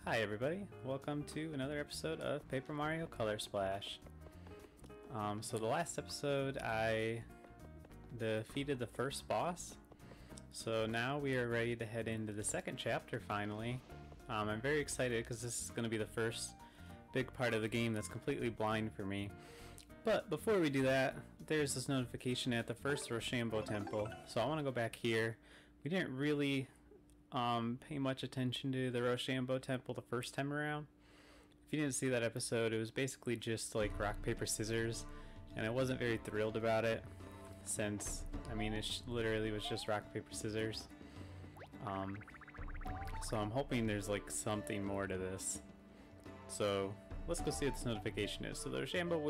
Hi everybody, welcome to another episode of Paper Mario Color Splash. So the last episode I defeated the first boss, so now we are ready to head into the second chapter finally. I'm very excited because this is going to be the first big part of the game that's completely blind for me. But before we do that, there's this notification at the first Rochambeau Temple, so I want to go back here. We didn't really pay much attention to the Rochambeau Temple the first time around. If you didn't see that episode, it was basically just like rock, paper, scissors, and I wasn't very thrilled about it since, I mean, it literally was just rock, paper, scissors. So I'm hoping there's like something more to this. So let's go see what this notification is. So the Rochambeau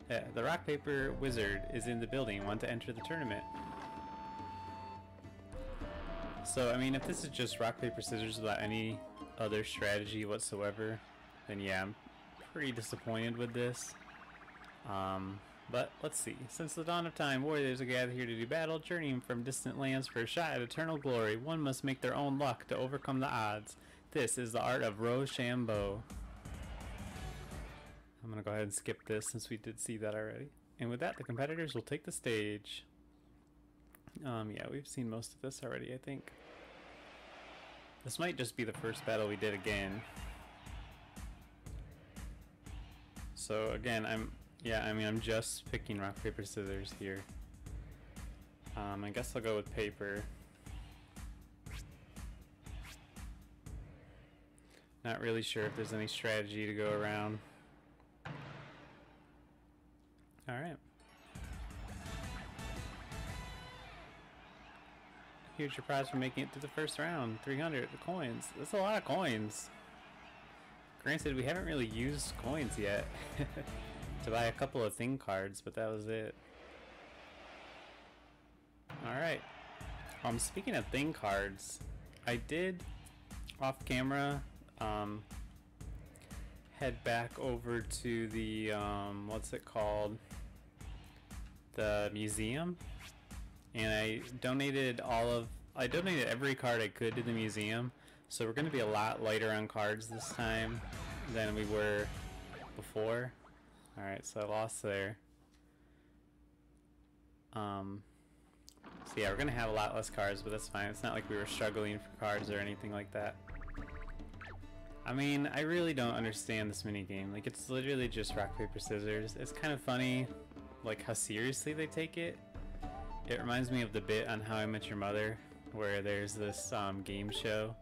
the rock, paper wizard is in the building. Want to enter the tournament? So, I mean, if this is just rock, paper, scissors without any other strategy whatsoever, then yeah, I'm pretty disappointed with this. But let's see. Since the dawn of time, warriors are gathered here to do battle, journeying from distant lands for a shot at eternal glory. One must make their own luck to overcome the odds. This is the art of Roshambo. I'm going to go ahead and skip this since we did see that already. And with that, the competitors will take the stage. Yeah, we've seen most of this already, I think. This might just be the first battle we did again. So again, I'm just picking rock, paper, scissors here. I guess I'll go with paper. Not really sure if there's any strategy to go around. Alright. Here's your prize for making it to the first round. 300 coins. That's a lot of coins. Granted, we haven't really used coins yet to buy a couple of thing cards, but that was it. Alright. Speaking of thing cards, I did off camera head back over to the what's it called? The museum. And I donated every card I could to the museum, so we're going to be a lot lighter on cards this time than we were before. Alright, so I lost there. So yeah, we're going to have a lot less cards, but that's fine. It's not like we were struggling for cards or anything like that. I mean, I really don't understand this minigame. Like, it's literally just rock, paper, scissors. It's kind of funny, like, how seriously they take it. It reminds me of the bit on How I Met Your Mother, where there's this game show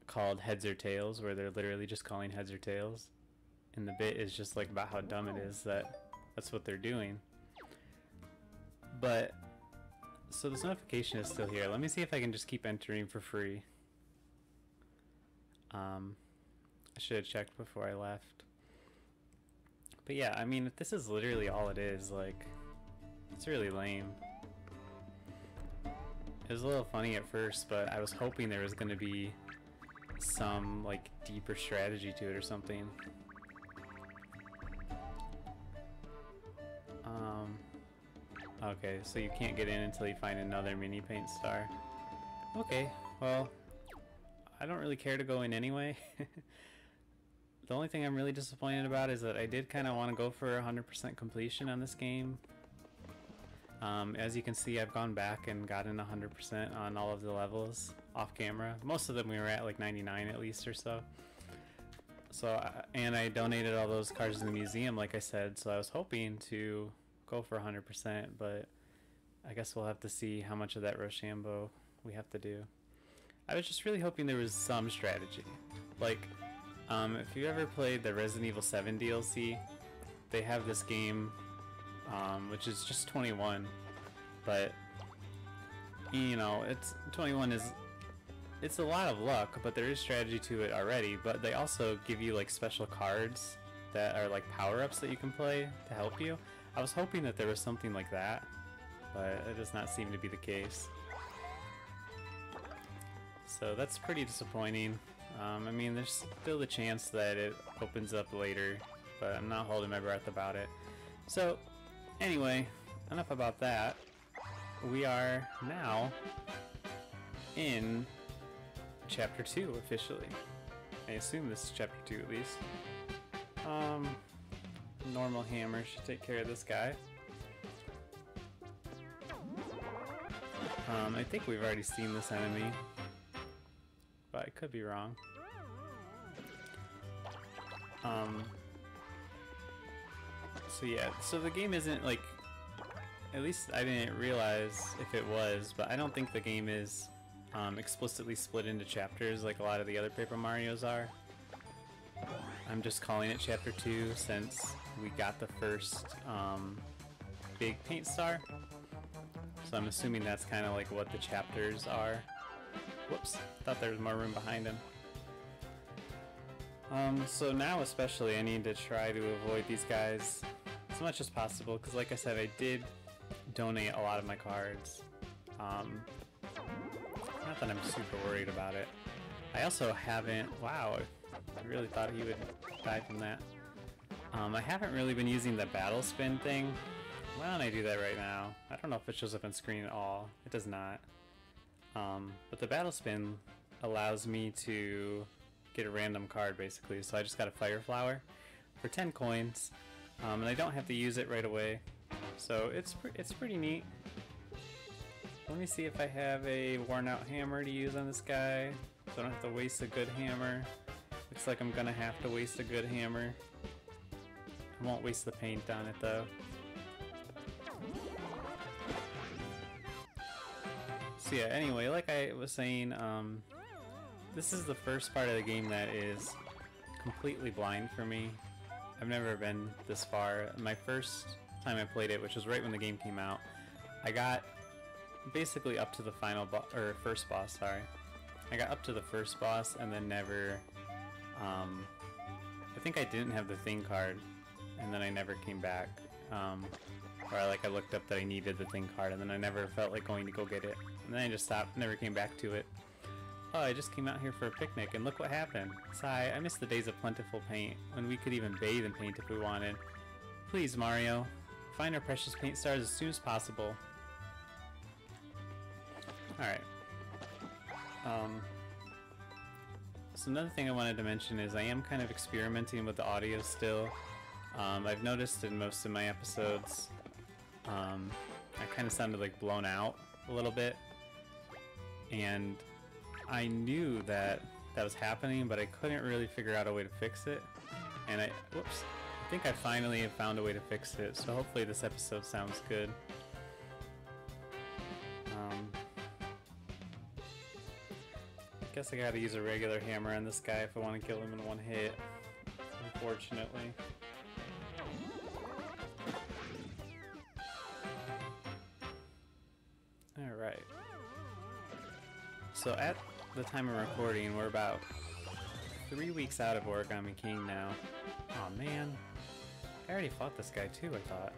called Heads or Tails, where they're literally just calling heads or tails. And the bit is just like about how dumb it is that that's what they're doing. But, so this notification is still here. Let me see if I can just keep entering for free. I should have checked before I left. But yeah, I mean, if this is literally all it is, like, it's really lame. It was a little funny at first, but I was hoping there was going to be some, like, deeper strategy to it or something. Okay, so you can't get in until you find another mini paint star. Okay, well, I don't really care to go in anyway. The only thing I'm really disappointed about is that I did kind of want to go for 100% completion on this game. As you can see, I've gone back and gotten 100% on all of the levels off camera. Most of them we were at like 99 at least or so. And I donated all those cards in the museum, like I said, so I was hoping to go for 100%, but I guess we'll have to see how much of that Rochambeau we have to do. I was just really hoping there was some strategy. Like, if you ever played the Resident Evil 7 DLC, they have this game which is just 21, but you know, it's 21 is, it's a lot of luck, but there is strategy to it already. But they also give you like special cards that are like power-ups that you can play to help you. I was hoping that there was something like that, but it does not seem to be the case. So that's pretty disappointing. I mean, there's still the chance that it opens up later, but I'm not holding my breath about it. So anyway, enough about that. We are now in Chapter 2 officially. I assume this is Chapter 2 at least. Normal hammer should take care of this guy. I think we've already seen this enemy, but I could be wrong. So yeah, so the game isn't like, at least I didn't realize if it was, but I don't think the game is explicitly split into chapters like a lot of the other Paper Marios are. I'm just calling it Chapter 2 since we got the first big paint star. So I'm assuming that's kind of like what the chapters are. Whoops, thought there was more room behind him. So now especially I need to try to avoid these guys as much as possible, because like I said, I did donate a lot of my cards. Not that I'm super worried about it. I also haven't, wow, I really thought he would die from that. I haven't really been using the battle spin thing. Why don't I do that right now? I don't know if it shows up on screen at all. It does not. But the battle spin allows me to get a random card basically. So I just got a fire flower for 10 coins, and I don't have to use it right away. So it's pretty neat. Let me see if I have a worn out hammer to use on this guy, so I don't have to waste a good hammer. Looks like I'm gonna have to waste a good hammer. I won't waste the paint on it though. So yeah, anyway, like I was saying, this is the first part of the game that is completely blind for me. I've never been this far. My first time I played it, which was right when the game came out, I got basically up to the final boss, or first boss, sorry. I got up to the first boss and then never, I think I didn't have the thing card, and then I never came back. Or I looked up that I needed the thing card, and then I never felt like going to go get it. And then I just stopped, never came back to it. Oh, I just came out here for a picnic, and look what happened. Sigh, I miss the days of plentiful paint, when we could even bathe in paint if we wanted. Please, Mario, find our precious paint stars as soon as possible. Alright. So another thing I wanted to mention is I am kind of experimenting with the audio still. I've noticed in most of my episodes, I kind of sounded like blown out a little bit. And I knew that that was happening, but I couldn't really figure out a way to fix it. And I think I finally have found a way to fix it, so hopefully this episode sounds good. I guess I gotta use a regular hammer on this guy if I want to kill him in one hit, unfortunately. Alright. So at the time of recording, we're about 3 weeks out of Origami King now. Aw, man. I already fought this guy too, I thought.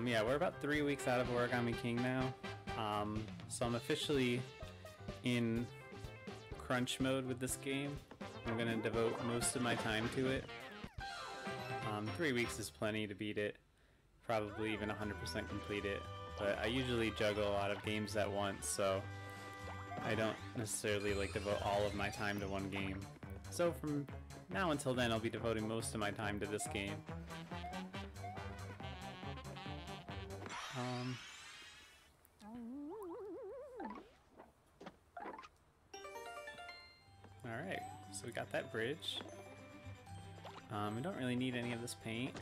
Yeah, we're about 3 weeks out of Origami King now. So I'm officially in crunch mode with this game. I'm gonna devote most of my time to it. 3 weeks is plenty to beat it. Probably even 100% complete it. But I usually juggle a lot of games at once, so I don't necessarily like devote all of my time to one game. So from now until then, I'll be devoting most of my time to this game. Alright, so we got that bridge. We don't really need any of this paint.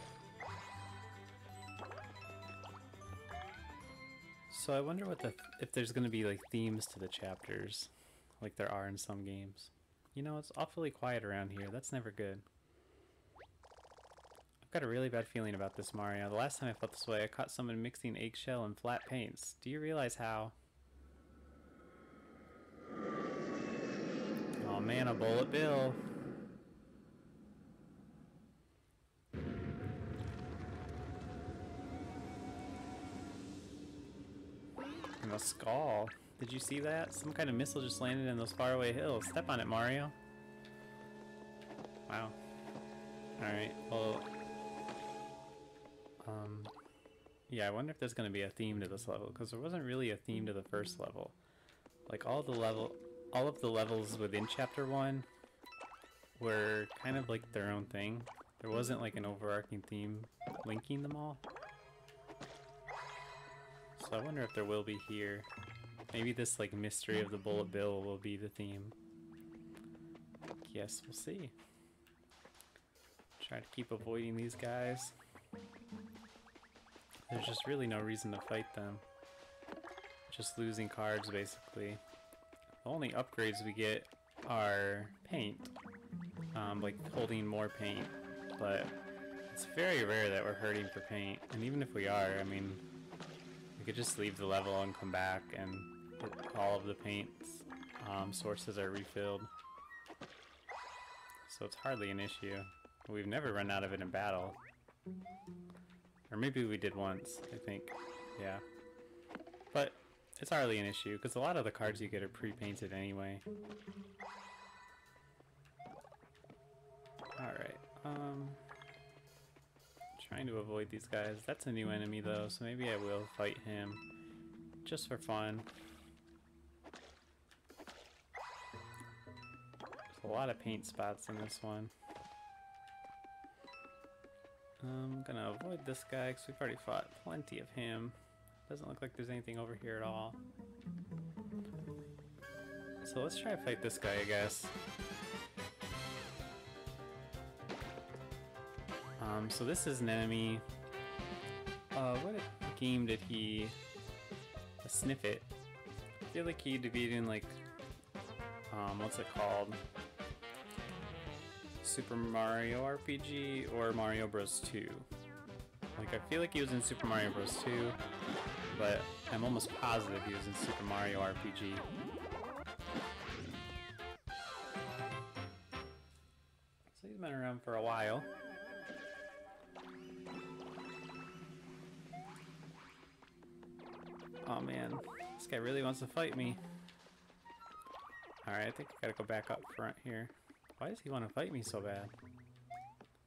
So I wonder what if there's going to be like themes to the chapters, like there are in some games. You know, it's awfully quiet around here. That's never good. I've got a really bad feeling about this, Mario. The last time I felt this way, I caught someone mixing eggshell and flat paints. Do you realize how? Oh man, a bullet bill. And a skull. Did you see that? Some kind of missile just landed in those faraway hills. Step on it, Mario. Wow. Alright, well... yeah, I wonder if there's going to be a theme to this level, because there wasn't really a theme to the first level. Like, all the level... all of the levels within Chapter 1 were kind of like their own thing. There wasn't like an overarching theme linking them all. So I wonder if there will be here. Maybe this like mystery of the bullet bill will be the theme. Yes, we'll see. Try to keep avoiding these guys. There's just really no reason to fight them. Just losing cards basically. The only upgrades we get are paint. Like holding more paint. But it's very rare that we're hurting for paint. And even if we are, I mean, we could just leave the level and come back and all of the paint sources are refilled. So it's hardly an issue. We've never run out of it in battle. Or maybe we did once, I think. Yeah. But it's hardly an issue, because a lot of the cards you get are pre-painted anyway. Alright, trying to avoid these guys. That's a new enemy though, so maybe I will fight him. Just for fun. There's a lot of paint spots in this one. I'm gonna avoid this guy because we've already fought plenty of him. Doesn't look like there's anything over here at all. So let's try to fight this guy, I guess. So this is an enemy. What game did he... Sniff It. I feel like he defeated like... what's it called? Super Mario RPG or Mario Bros. 2. Like, I feel like he was in Super Mario Bros. 2, but I'm almost positive he was in Super Mario RPG. So he's been around for a while. Oh man, this guy really wants to fight me. Alright, I think I gotta go back up front here. Why does he want to fight me so bad?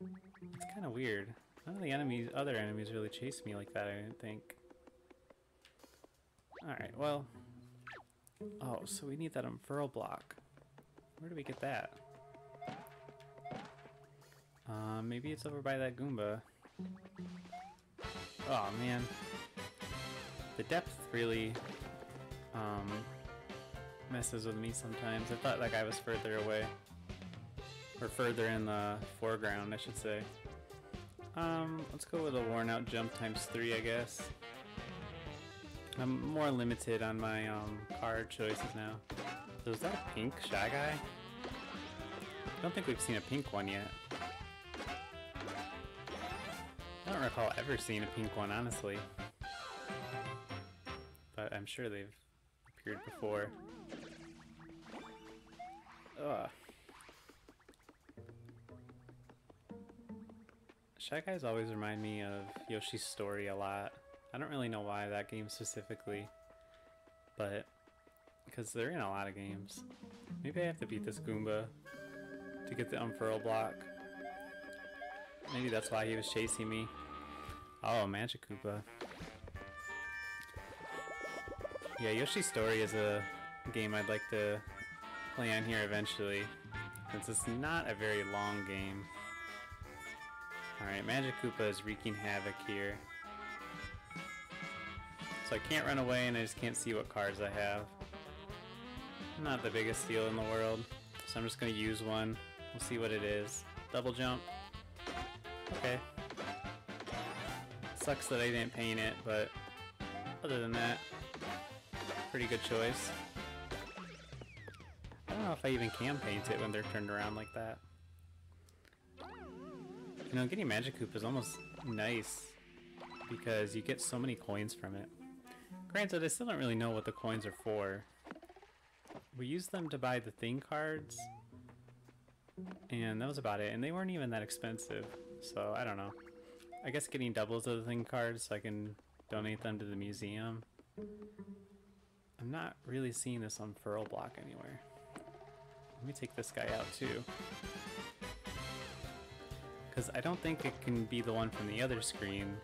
It's kind of weird. None of the other enemies really chase me like that, I didn't think. Alright, well... Oh, so we need that unfurl block. Where do we get that? Maybe it's over by that Goomba. Oh man. The depth really messes with me sometimes. I thought that guy was further away. Or further in the foreground, I should say. Let's go with a worn out jump ×3, I guess. I'm more limited on my card choices now. So is that a pink Shy Guy? I don't think we've seen a pink one yet. I don't recall ever seeing a pink one, honestly. But I'm sure they've appeared before. Ugh. Shy Guys always remind me of Yoshi's Story a lot. I don't really know why that game specifically, but because they're in a lot of games. Maybe I have to beat this Goomba to get the unfurl block. Maybe that's why he was chasing me. Oh, Magic Koopa. Yeah, Yoshi's Story is a game I'd like to play on here eventually, since it's not a very long game. Alright, Magic Koopa is wreaking havoc here. So I can't run away and I just can't see what cards I have. Not the biggest deal in the world, so I'm just going to use one. We'll see what it is. Double jump. Okay. Sucks that I didn't paint it, but other than that, pretty good choice. I don't know if I even can paint it when they're turned around like that. You know, getting Magic Koopa is almost nice because you get so many coins from it. Granted, I still don't really know what the coins are for. We used them to buy the thing cards, and that was about it, and they weren't even that expensive, so I don't know. I guess getting doubles of the thing cards so I can donate them to the museum. I'm not really seeing this unfurl block anywhere. Let me take this guy out too. Because I don't think it can be the one from the other screen.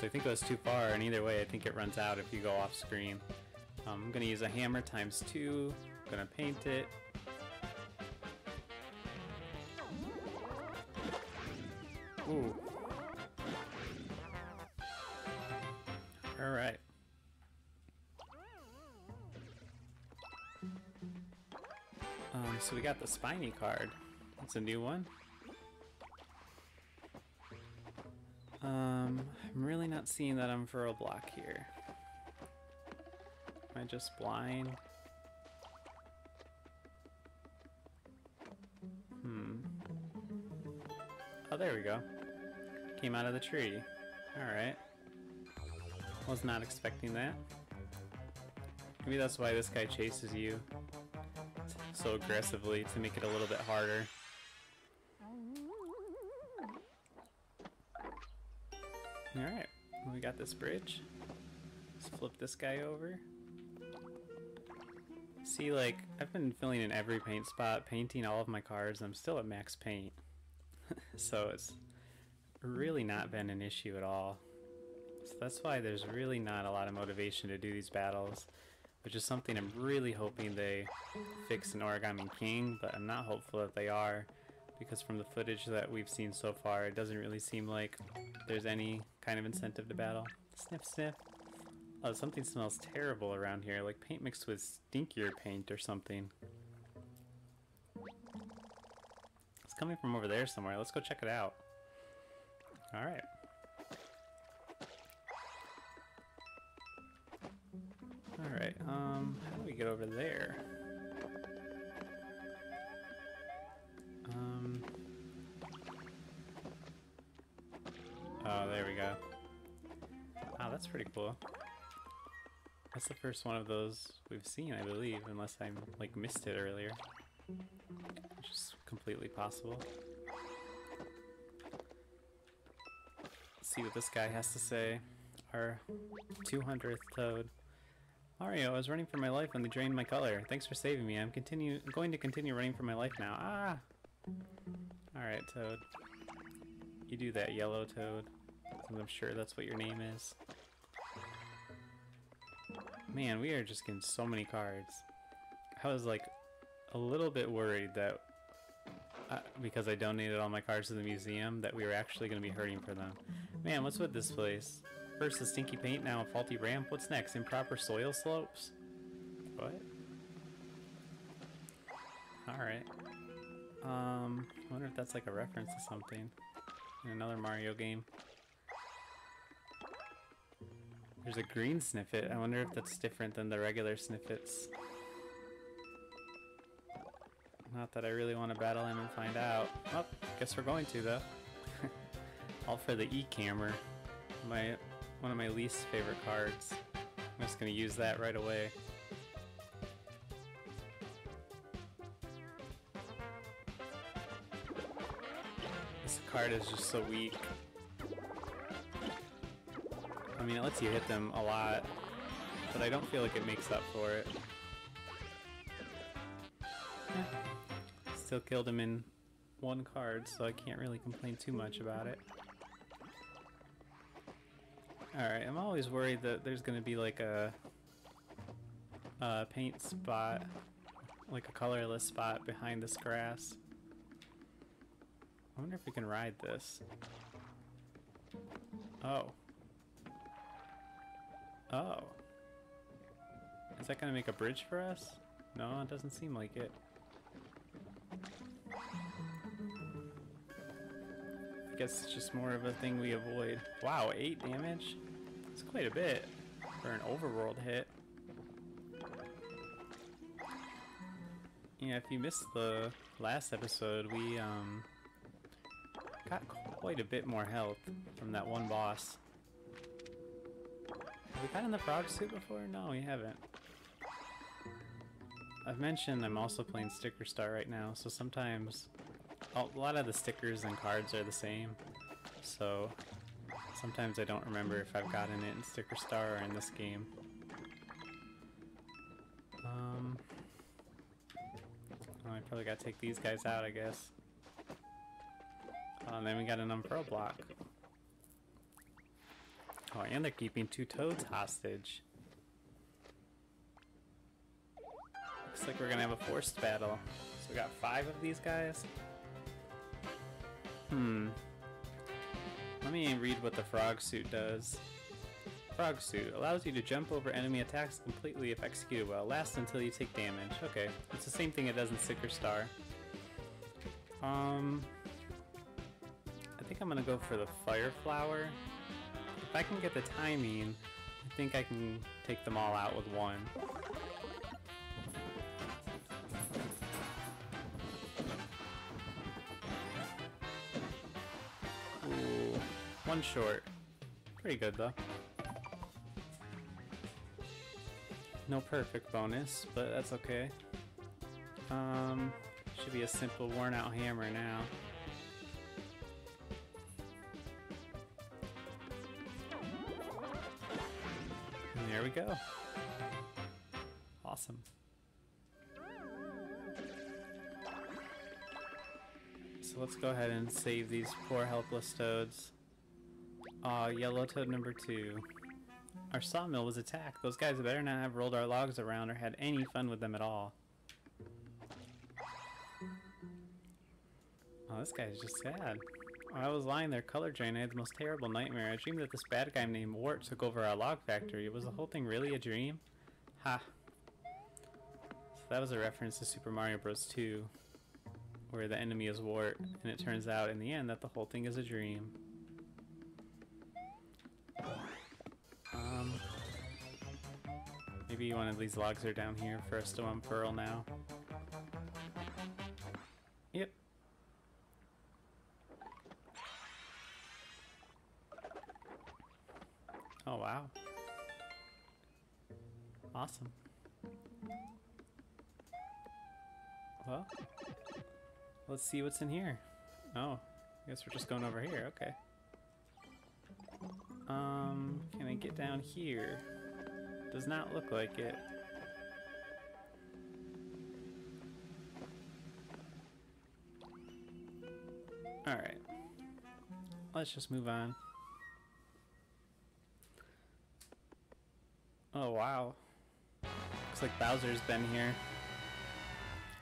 So I think it was too far, and either way I think it runs out if you go off screen. I'm gonna use a hammer ×2. Gonna paint it. Ooh. Alright. So we got the spiny card. That's a new one. I'm really not seeing that unfurl block here. Am I just blind? Oh, there we go. Came out of the tree. Alright. Was not expecting that. Maybe that's why this guy chases you so aggressively, to make it a little bit harder. Alright, we got this bridge. Let's flip this guy over. See, like, I've been filling in every paint spot, painting all of my cars, and I'm still at max paint. So it's really not been an issue at all. So that's why there's really not a lot of motivation to do these battles, which is something I'm really hoping they fix in Origami King, but I'm not hopeful that they are, because from the footage that we've seen so far, it doesn't really seem like there's any kind of incentive to battle. Sniff, sniff. Oh, something smells terrible around here, like paint mixed with stinkier paint or something. It's coming from over there somewhere. Let's go check it out. Alright. Alright, how do we get over there? Oh, there we go. Wow, that's pretty cool. That's the first one of those we've seen, I believe, unless I like missed it earlier, which is completely possible. Let's see what this guy has to say. Our 200th toad. Mario, I was running for my life when they drained my color. Thanks for saving me. I'm going to continue running for my life now. Ah! Alright, Toad. You do that, yellow Toad. I'm sure that's what your name is. Man, we are just getting so many cards. I was like a little bit worried that because I donated all my cards to the museum, that we were actually going to be hurting for them. Man, what's with this place? First the stinky paint, now a faulty ramp. What's next? Improper soil slopes? What? Alright. I wonder if that's like a reference to something in another Mario game. There's a green snippet. I wonder if that's different than the regular snippets. Not that I really want to battle him and find out. Oh, guess we're going to though. All for the E-camera. One of my least favorite cards. I'm just gonna use that right away. This card is just so weak. I mean, it lets you hit them a lot, but I don't feel like it makes up for it. Still killed him in one card, so I can't really complain too much about it. Alright, I'm always worried that there's gonna be like a paint spot, like a colorless spot behind this grass. I wonder if we can ride this. Oh. Oh. Is that gonna make a bridge for us? No, it doesn't seem like it. I guess it's just more of a thing we avoid. Wow, 8 damage? That's quite a bit for an overworld hit. Yeah, if you missed the last episode, we got quite a bit more health from that one boss. Have we gotten the frog suit before? No, we haven't. I've mentioned I'm also playing Sticker Star right now, so sometimes a lot of the stickers and cards are the same, so sometimes I don't remember if I've gotten it in Sticker Star or in this game. Oh, I probably gotta take these guys out, I guess. Oh, and then we got an unfurl block. Oh, and they're keeping 2 toads hostage. Looks like we're gonna have a forced battle. So we got 5 of these guys. Let me read what the frog suit does. Frog suit allows you to jump over enemy attacks completely if executed well. Lasts until you take damage. Okay, it's the same thing it does in Sicker Star. I think I'm gonna go for the Fire Flower. If I can get the timing, I think I can take them all out with one. Ooh, one short. Pretty good though. No perfect bonus, but that's okay. Should be a simple worn out hammer now. And there we go. Awesome. So let's go ahead and save these poor helpless toads. Yellow toad number 2. Our sawmill was attacked. Those guys better not have rolled our logs around or had any fun with them at all. Oh, this guy's just sad. While I was lying there color drained, I had the most terrible nightmare. I dreamed that this bad guy named Wart took over our log factory. Was the whole thing really a dream? Ha. So that was a reference to Super Mario Bros. 2, where the enemy is Wart, and it turns out in the end that the whole thing is a dream. Maybe one of these logs are down here for us to unfurl now. Yep. Oh wow. Awesome. Well, let's see what's in here. Oh, I guess we're just going over here, okay. Can I get down here? Does not look like it. Alright. Let's just move on. Oh wow. Looks like Bowser's been here.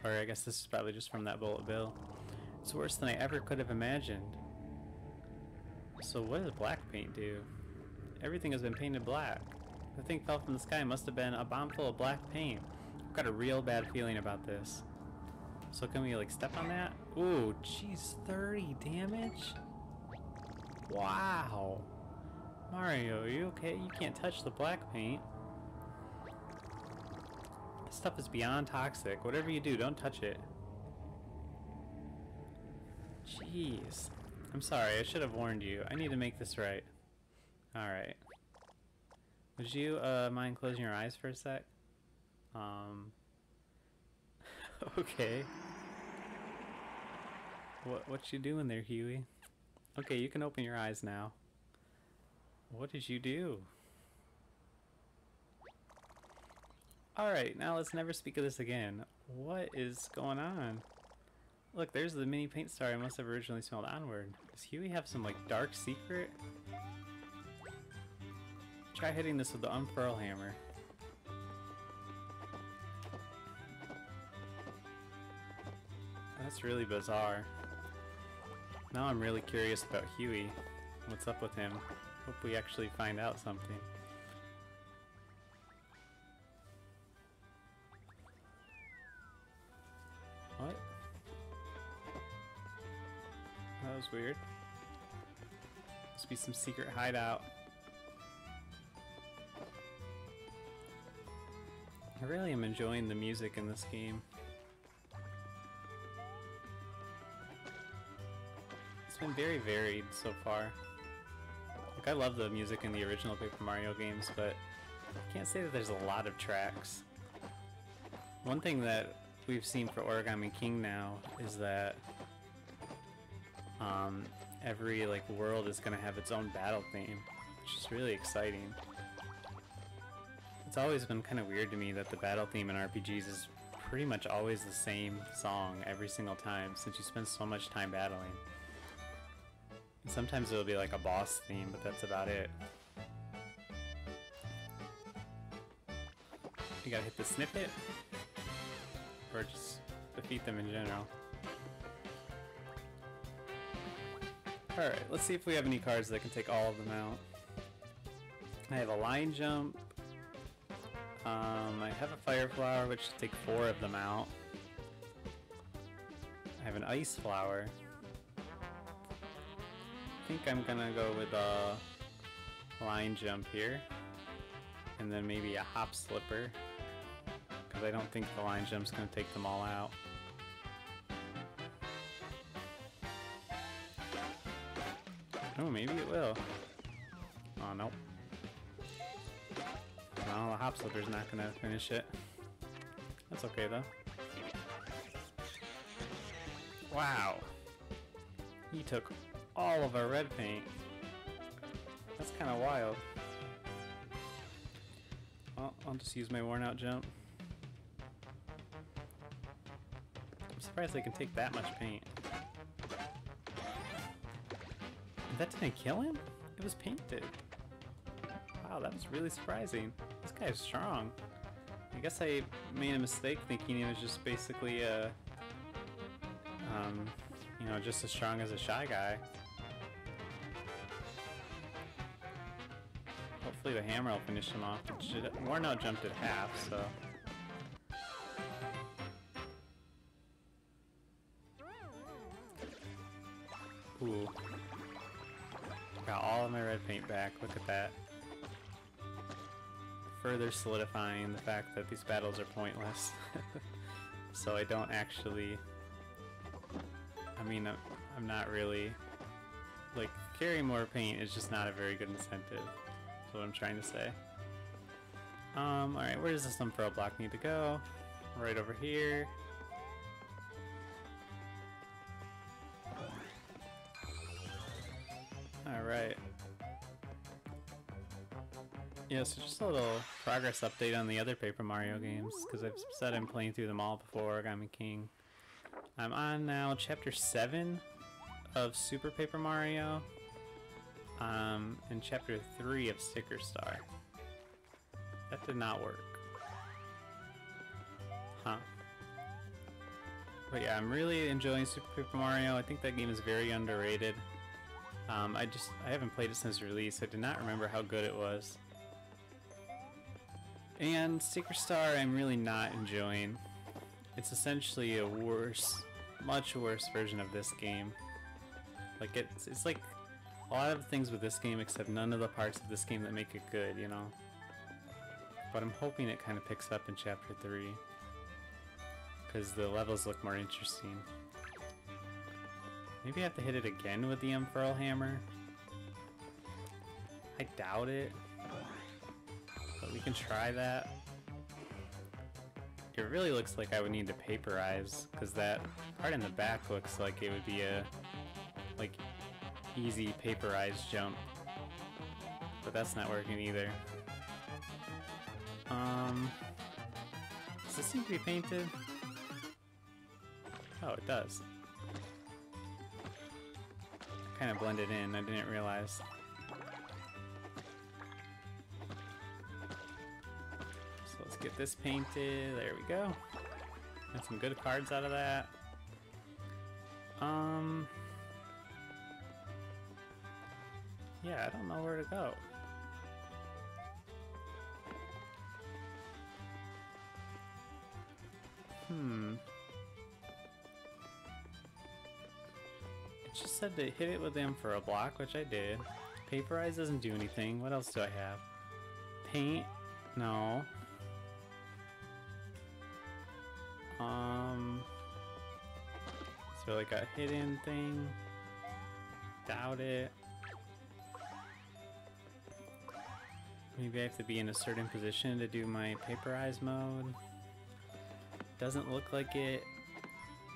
Or I guess this is probably just from that bullet bill. It's worse than I ever could have imagined. So what does black paint do? Everything has been painted black. The thing fell from the sky. Must have been a bomb full of black paint. I've got a real bad feeling about this. So can we like step on that? Ooh, jeez, 30 damage? Wow. Mario, are you okay? You can't touch the black paint. This stuff is beyond toxic. Whatever you do, don't touch it. Jeez. I'm sorry, I should have warned you. I need to make this right. Alright. Would you mind closing your eyes for a sec? Okay. What you doing there, Huey? Okay, you can open your eyes now. What did you do? Alright, now let's never speak of this again. What is going on? Look, there's the mini paint star I must have originally smelled onward. Does Huey have some, like, dark secret? Try hitting this with the unfurl hammer. That's really bizarre. Now I'm really curious about Huey. What's up with him? Hope we actually find out something. What? That was weird. Must be some secret hideout. I really am enjoying the music in this game. It's been very varied so far. Like, I love the music in the original Paper Mario games, but I can't say that there's a lot of tracks. One thing that we've seen for Origami King now is that every like world is gonna have its own battle theme, which is really exciting. It's always been kind of weird to me that the battle theme in RPGs is pretty much always the same song every single time, since you spend so much time battling. And sometimes it'll be like a boss theme, but that's about it. You gotta hit the snippet. or just defeat them in general. Alright, let's see if we have any cards that can take all of them out. I have a line jump. I have a fire flower, which should take 4 of them out. I have an ice flower. I think I'm gonna go with a line jump here. And then maybe a hop slipper. Because I don't think the line jump's gonna take them all out. Oh, maybe it will. Oh, nope. No, the hop slipper's not gonna finish it. That's okay though. Wow. He took all of our red paint. That's kind of wild. Well, I'll just use my worn out jump. I'm surprised they can take that much paint. That didn't kill him? It was painted. Wow, that was really surprising. This guy's strong. I guess I made a mistake thinking he was just basically you know, just as strong as a shy guy. Hopefully the hammer will finish him off. Worn out jumped at half, so. Ooh. Got all of my red paint back, look at that. Further solidifying the fact that these battles are pointless. So I don't actually... I mean, I'm not really... Like, carrying more paint is just not a very good incentive. That's what I'm trying to say. Alright, where does this unfurl block need to go? Right over here. Alright. Yeah, so just a little progress update on the other Paper Mario games, because I've said I'm playing through them all before, Origami King. I'm on now Chapter 7 of Super Paper Mario, and Chapter 3 of Sticker Star. That did not work. Huh. But yeah, I'm really enjoying Super Paper Mario. I think that game is very underrated. I haven't played it since release. I did not remember how good it was. And Sticker Star I'm really not enjoying. It's essentially a worse, much worse version of this game. Like it's like a lot of things with this game except none of the parts of this game that make it good, you know? But I'm hoping it kind of picks up in Chapter 3. Because the levels look more interesting. Maybe I have to hit it again with the unfurl hammer. I doubt it. But we can try that. It really looks like I would need to paperize, because that part in the back looks like it would be a like easy paperized jump. But that's not working either. Does this seem to be painted? Oh, it does. Kind of blended in, I didn't realize. So let's get this painted, there we go. Got some good cards out of that. Yeah, I don't know where to go. It just said to hit it with them for a block, which I did. Paperize doesn't do anything. What else do I have? Paint? No. So like a hidden thing? Doubt it. Maybe I have to be in a certain position to do my paperize mode. Doesn't look like it.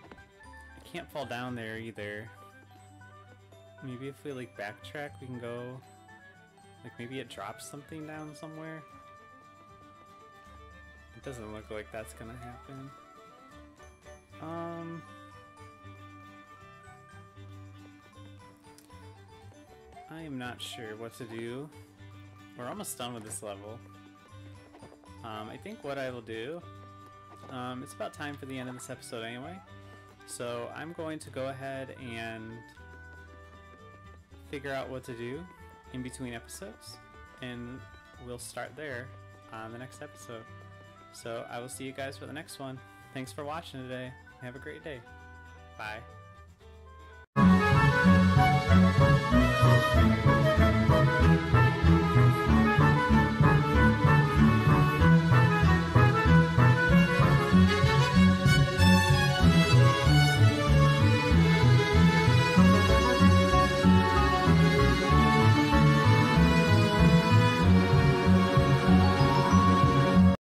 I can't fall down there either. Maybe if we like backtrack we can go, like maybe it drops something down somewhere. It doesn't look like that's gonna happen. I am not sure what to do. We're almost done with this level. I think what I will do it's about time for the end of this episode anyway. So I'm going to go ahead and figure out what to do in between episodes, and we'll start there on the next episode. So I will see you guys for the next one. Thanks for watching today. Have a great day. Bye.